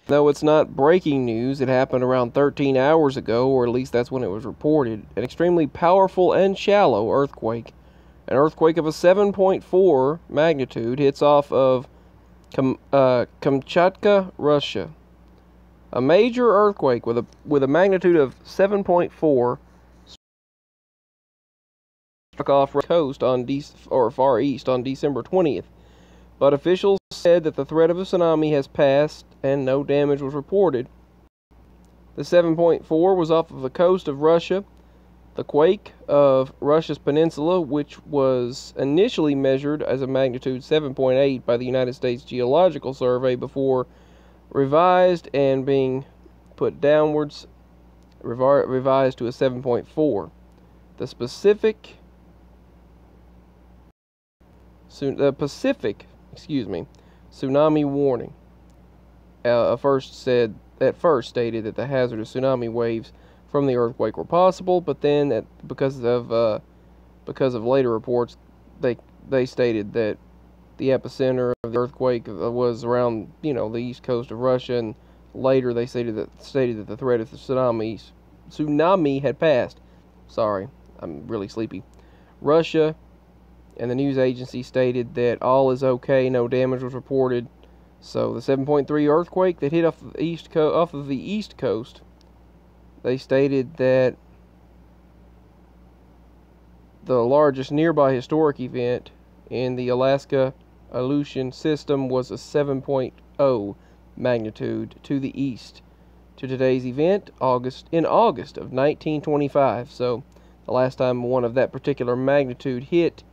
Though it's not breaking news, it happened around 13 hours ago, or at least that's when it was reported. An extremely powerful and shallow earthquake. An earthquake of a 7.4 magnitude hits off of Kamchatka, Russia. A major earthquake with a magnitude of 7.4 struck off the coast on Far East on December 20th. But officials said that the threat of a tsunami has passed and no damage was reported. The 7.4 was off of the coast of Russia. The quake of Russia's peninsula, which was initially measured as a magnitude 7.8 by the United States Geological Survey before revised and being put downwards, revised to a 7.4. The Pacific tsunami warning at first stated that the hazardous tsunami waves from the earthquake were possible, but then because of later reports, they stated that the epicenter of the earthquake was around the east coast of Russia, and later they stated that the threat of the tsunami had passed. Sorry, I'm really sleepy. Russia and the news agency stated that all is okay, no damage was reported. So the 7.3 earthquake that hit off of the east coast, they stated that the largest nearby historic event in the Alaska Aleutian system was a 7.0 magnitude to the east to today's event, in August of 1925. So the last time one of that particular magnitude hit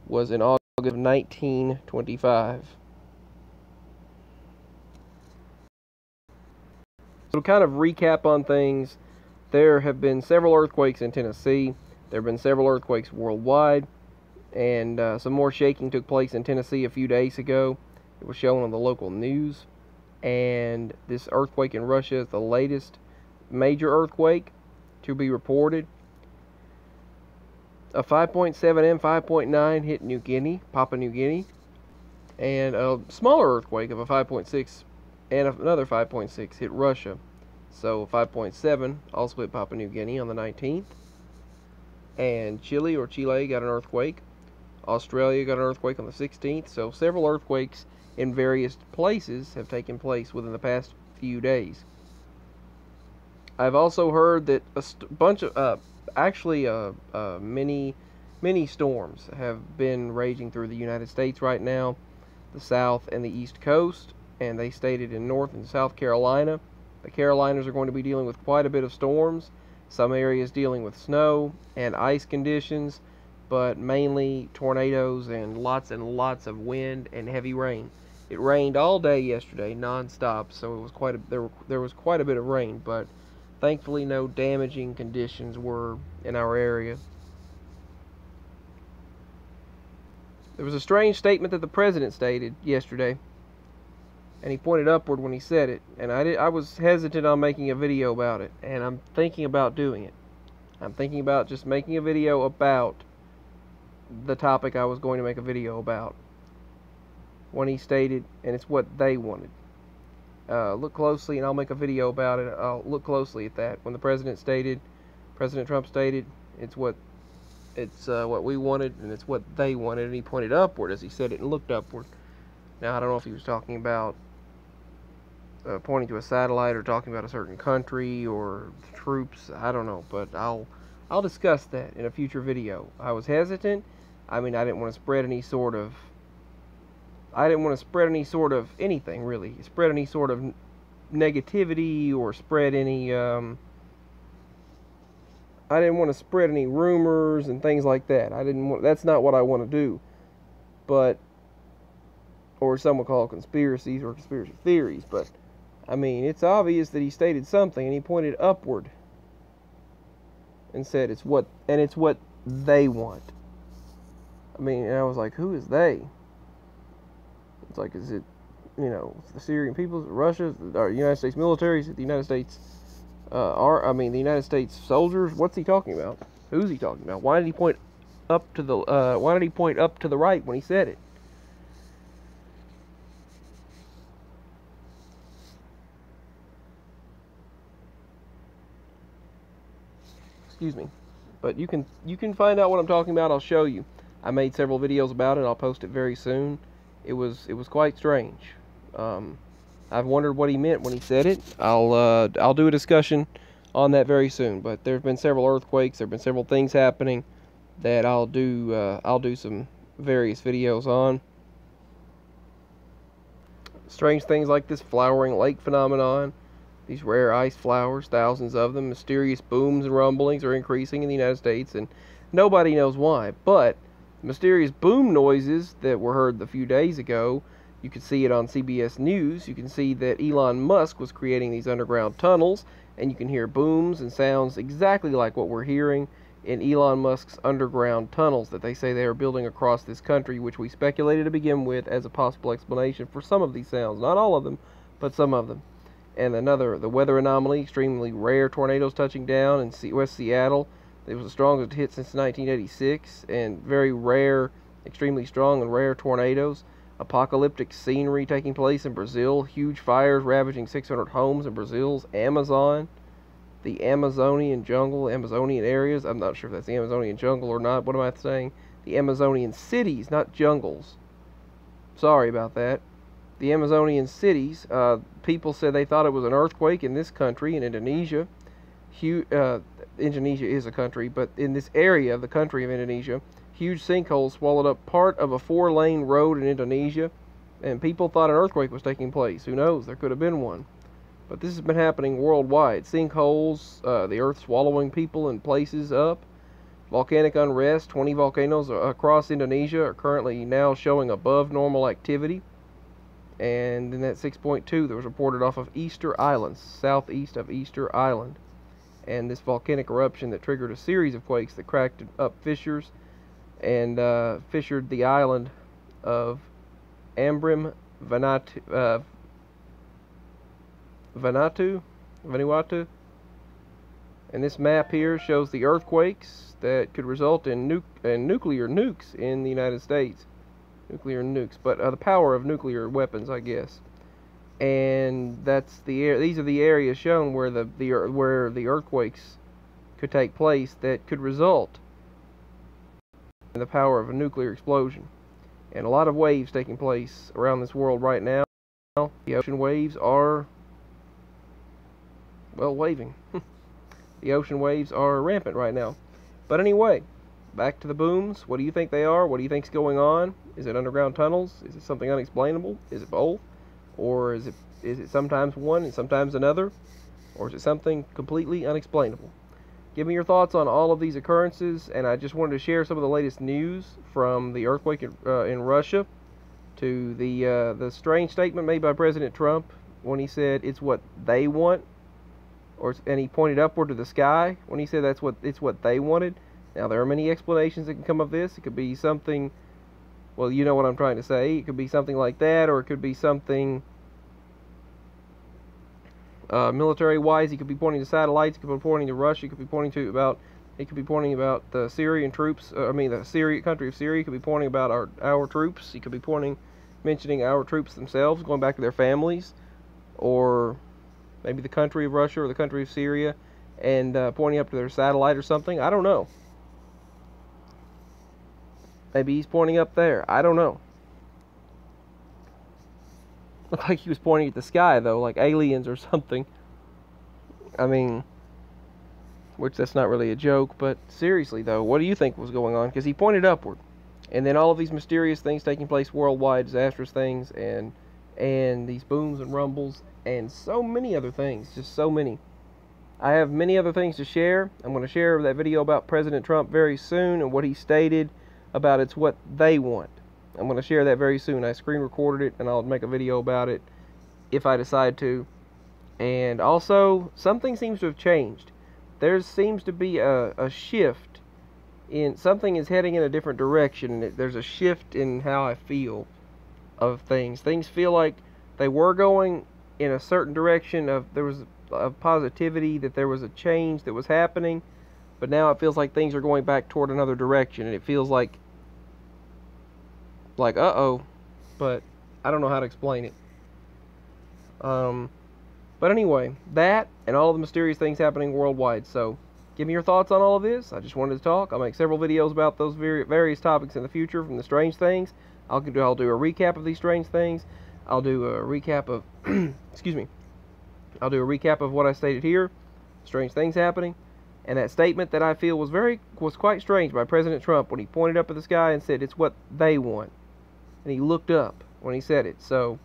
was in August of 1925. So to kind of recap on things, there have been several earthquakes in Tennessee. There have been several earthquakes worldwide, and some more shaking took place in Tennessee a few days ago. It was shown on the local news, and this earthquake in Russia is the latest major earthquake to be reported. A 5.7 and 5.9 hit Papua New Guinea, and a smaller earthquake of a 5.6 and another 5.6 hit Russia. So 5.7 also hit Papua New Guinea on the 19th. And Chile got an earthquake. Australia got an earthquake on the 16th. So several earthquakes in various places have taken place within the past few days. I've also heard that a bunch of many storms have been raging through the United States right now, the South and the East Coast, and they stated in North and South Carolina. The Carolinas are going to be dealing with quite a bit of storms, some areas dealing with snow and ice conditions, but mainly tornadoes and lots of wind and heavy rain. It rained all day yesterday, non-stop, so it was there was quite a bit of rain, but thankfully no damaging conditions were in our area. There was a strange statement that the president stated yesterday, and he pointed upward when he said it, and I was hesitant on making a video about it, and I'm thinking about doing it. I'm thinking about just making a video about the topic I was going to make a video about when he stated, and it's what they wanted. Look closely, and I'll make a video about it. I'll look closely at that. When President Trump stated, it's what we wanted, and it's what they wanted, and he pointed upward as he said it and looked upward. Now, I don't know if he was talking about pointing to a satellite or talking about a certain country or troops. I don't know, but I'll discuss that in a future video. I was hesitant. I mean, I didn't want to spread any sort of anything, really. Spread any sort of negativity or spread any I didn't want to spread any rumors and things like that. That's not what I want to do. But, or some would call conspiracies or conspiracy theories, but I mean, it's obvious that he stated something, and he pointed upward and said it's what they want. I mean, and I was like, who is they? It's like, is it, the Syrian people, Russia, or United States military, is it the United States, the United States soldiers? What's he talking about? Who's he talking about? Why did he point up to the right when he said it? Excuse me. But you can find out what I'm talking about. I'll show you. I made several videos about it. I'll post it very soon. It was quite strange. I've wondered what he meant when he said it. I'll do a discussion on that very soon. But there've been several earthquakes. There've been several things happening that I'll do some various videos on. Strange things like this flowering lake phenomenon. These rare ice flowers, thousands of them, mysterious booms and rumblings are increasing in the United States, and nobody knows why. But mysterious boom noises that were heard a few days ago, you could see it on CBS News. You can see that Elon Musk was creating these underground tunnels, and you can hear booms and sounds exactly like what we're hearing in Elon Musk's underground tunnels that they say they are building across this country, which we speculated to begin with as a possible explanation for some of these sounds. Not all of them, but some of them. And the weather anomaly, extremely rare tornadoes touching down in West Seattle. It was the strongest hit since 1986, and very rare, extremely strong and rare tornadoes. Apocalyptic scenery taking place in Brazil. Huge fires ravaging 600 homes in Brazil's Amazon. The Amazonian jungle, Amazonian areas. I'm not sure if that's the Amazonian jungle or not. What am I saying? The Amazonian cities, not jungles. Sorry about that. The Amazonian cities, people said they thought it was an earthquake in this country, in Indonesia. Indonesia is a country, but in this area of the country of Indonesia, huge sinkholes swallowed up part of a 4-lane road in Indonesia, and people thought an earthquake was taking place. Who knows? There could have been one. But this has been happening worldwide. Sinkholes, the earth swallowing people in places up. Volcanic unrest. 20 volcanoes across Indonesia are currently now showing above normal activity. And in that 6.2 that was reported off of Easter Island, southeast of Easter Island. And this volcanic eruption that triggered a series of quakes that cracked up fissures and fissured the island of Vanuatu. And this map here shows the earthquakes that could result in nuclear nukes in the United States. Nuclear nukes, but the power of nuclear weapons, I guess. And that's these are the areas shown where the earthquakes could take place that could result in the power of a nuclear explosion. And a lot of waves taking place around this world right now. The ocean waves are, well, waving. The ocean waves are rampant right now. But anyway, back to the booms. What do you think they are? What do you think's going on? Is it underground tunnels? Is it something unexplainable? Is it both? Or is it sometimes one and sometimes another? Or is it something completely unexplainable? Give me your thoughts on all of these occurrences, and I just wanted to share some of the latest news from the earthquake in Russia to the strange statement made by President Trump when he said it's what they want, and he pointed upward to the sky when he said it's what they wanted. Now, there are many explanations that can come of this. It could be something, well, you know what I'm trying to say. It could be something like that, or it could be something military-wise. He could be pointing to satellites. He could be pointing to Russia. He could be pointing about the Syrian troops. The country of Syria. He could be pointing about our troops. He could be mentioning our troops themselves, going back to their families, or maybe the country of Russia or the country of Syria, and pointing up to their satellite or something. I don't know. Maybe he's pointing up there. I don't know. Looked like he was pointing at the sky, though, like aliens or something. I mean, which that's not really a joke, but seriously, though, what do you think was going on? Because he pointed upward. And then all of these mysterious things taking place worldwide, disastrous things, and these booms and rumbles, and so many other things, just so many. I have many other things to share. I'm going to share that video about President Trump very soon and what he stated about it's what they want. I'm going to share that very soon. I screen recorded it, and I'll make a video about it if I decide to. And also, something seems to have changed. There seems to be a shift in, something is heading in a different direction, and there's a shift in how I feel of things. Things feel like they were going in a certain direction there was a positivity, that there was a change that was happening, but now it feels like things are going back toward another direction, and it feels like uh-oh, but I don't know how to explain it. But anyway, that and all the mysterious things happening worldwide. So Give me your thoughts on all of this. I just wanted to talk. I'll make several videos about those various topics in the future from the strange things. I'll do a recap of these strange things. I'll do a recap of, excuse me. I'll do a recap of what I stated here, strange things happening, and that statement that I feel was quite strange by President Trump when he pointed up at the sky and said it's what they want. And he looked up when he said it. So,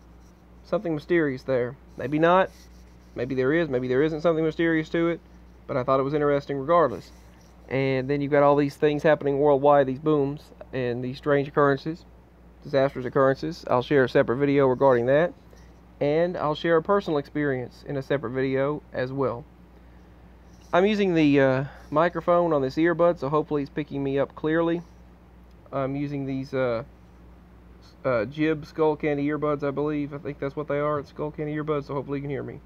something mysterious there. Maybe not. Maybe there is. Maybe there isn't something mysterious to it. But I thought it was interesting regardless. And then you've got all these things happening worldwide, these booms and these strange occurrences, disastrous occurrences. I'll share a separate video regarding that. And I'll share a personal experience in a separate video as well. I'm using the microphone on this earbud, so hopefully it's picking me up clearly. I'm using these Jib Skull Candy earbuds, I believe. I think that's what they are. It's Skull Candy earbuds, so hopefully you can hear me.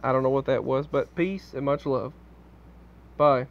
I don't know what that was, but peace and much love. Bye.